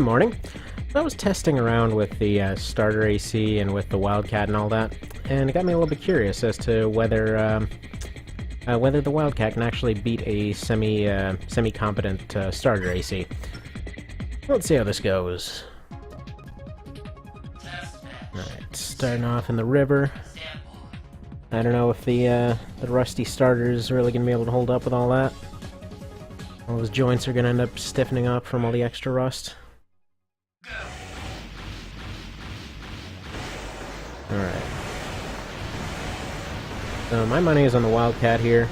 Morning. I was testing around with the starter AC and with the Wildcat and all that, and it got me a little bit curious as to whether the Wildcat can actually beat a semi-competent starter AC. Let's see how this goes. Alright, starting off in the river. I don't know if the rusty starter is really going to be able to hold up with all that. All those joints are going to end up stiffening up from all the extra rust. Alright. So my money is on the Wildcat here,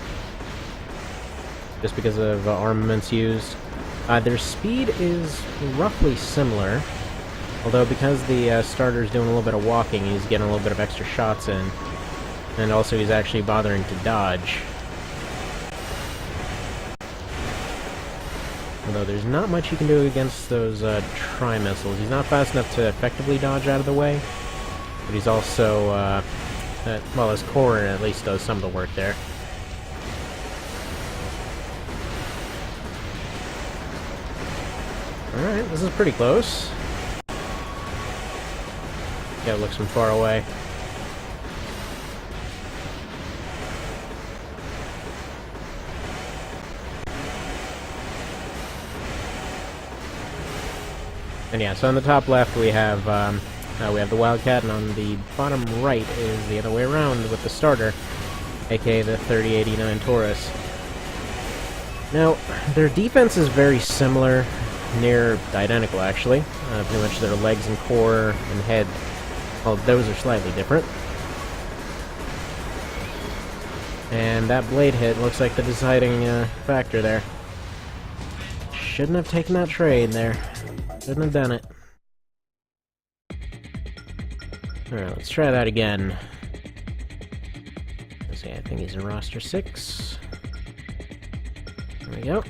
just because of armaments used. Their speed is roughly similar, although because the starter's doing a little bit of walking, he's getting a little bit of extra shots in, and also he's actually bothering to dodge. Although there's not much you can do against those tri-missiles. He's not fast enough to effectively dodge out of the way, but he's also, well, his core at least does some of the work there. Alright, this is pretty close. Yeah, it looks from far away. And yeah, so on the top left we have the Wildcat, and on the bottom right is the other way around with the starter, aka the 3089 Taurus. Now, their defense is very similar, near identical actually. Pretty much their legs and core and head, well, those are slightly different. And that blade hit looks like the deciding factor there. Shouldn't have taken that trade there. Shouldn't have done it. Alright, let's try that again. Let's see, I think he's in roster 6. There we go.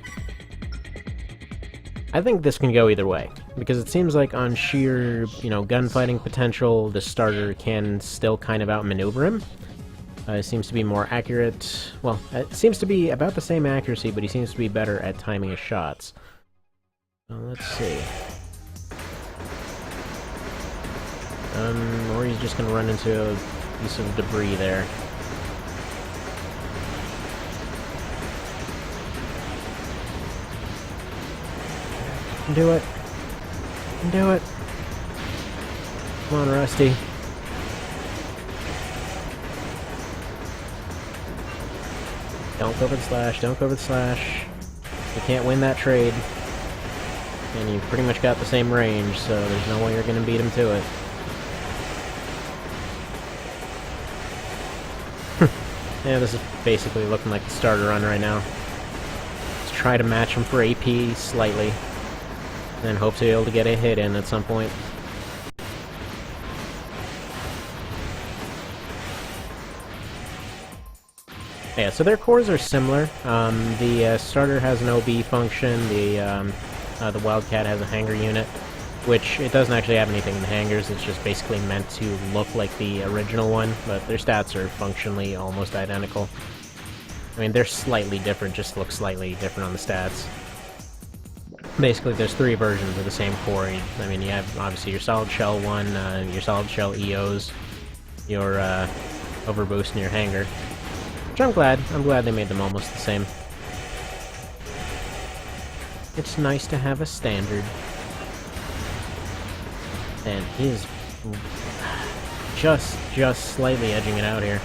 I think this can go either way, because it seems like on sheer, gunfighting potential, the starter can still kind of outmaneuver him. It seems to be more accurate. Well, it seems to be about the same accuracy, but he seems to be better at timing his shots. So let's see. Or he's just going to run into a piece of debris there. Do it. Do it. Come on, Rusty. Don't go for the slash. Don't go for the slash. You can't win that trade. And you've pretty much got the same range, so there's no way you're going to beat him to it. Yeah, this is basically looking like the starter run right now. Let's try to match him for AP slightly, and hope to be able to get a hit in at some point. Yeah, so their cores are similar. The starter has an OB function. The Wildcat has a hanger unit, which it doesn't actually have anything in the hangers. It's just basically meant to look like the original one, but their stats are functionally almost identical. I mean, they're slightly different, just look slightly different on the stats. Basically, there's 3 versions of the same core. I mean, you have, obviously, your solid shell one, your solid shell EOs, your overboost, and your hanger. Which I'm glad they made them almost the same. It's nice to have a standard. And he is just slightly edging it out here.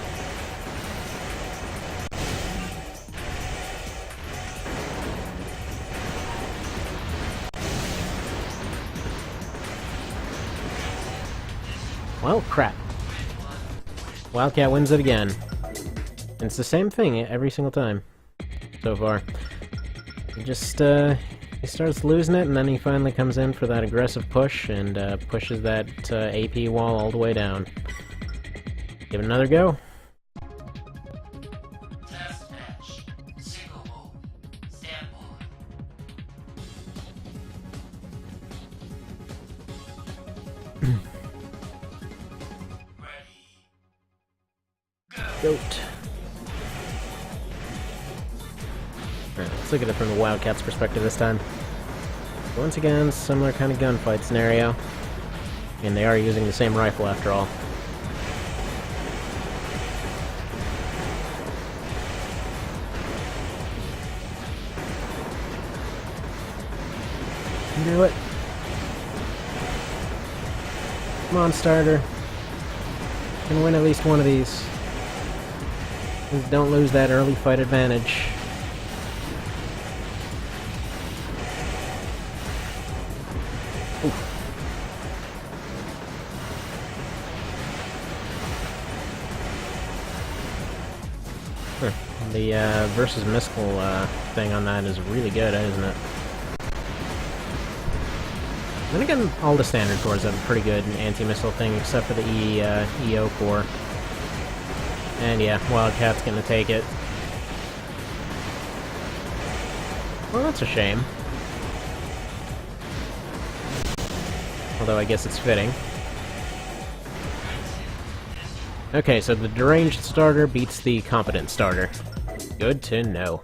Well, crap. Wildcat wins it again. And it's the same thing every single time so far. He just, he starts losing it, and then he finally comes in for that aggressive push, and pushes that AP wall all the way down. Give it another go. Test match. Single mode. Stand by. Ready. Goat. Alright, let's look at it from the Wildcat's perspective this time. Once again, similar kind of gunfight scenario. And they are using the same rifle after all. Do it. Come on, starter. Can win at least one of these. Just don't lose that early fight advantage. Oof. The versus missile thing on that is really good, isn't it? Then again, all the standard cores have a pretty good anti-missile thing, except for the EO core. And yeah, Wildcat's gonna take it. Well, that's a shame. Although I guess it's fitting. Okay, so the deranged starter beats the competent starter. Good to know.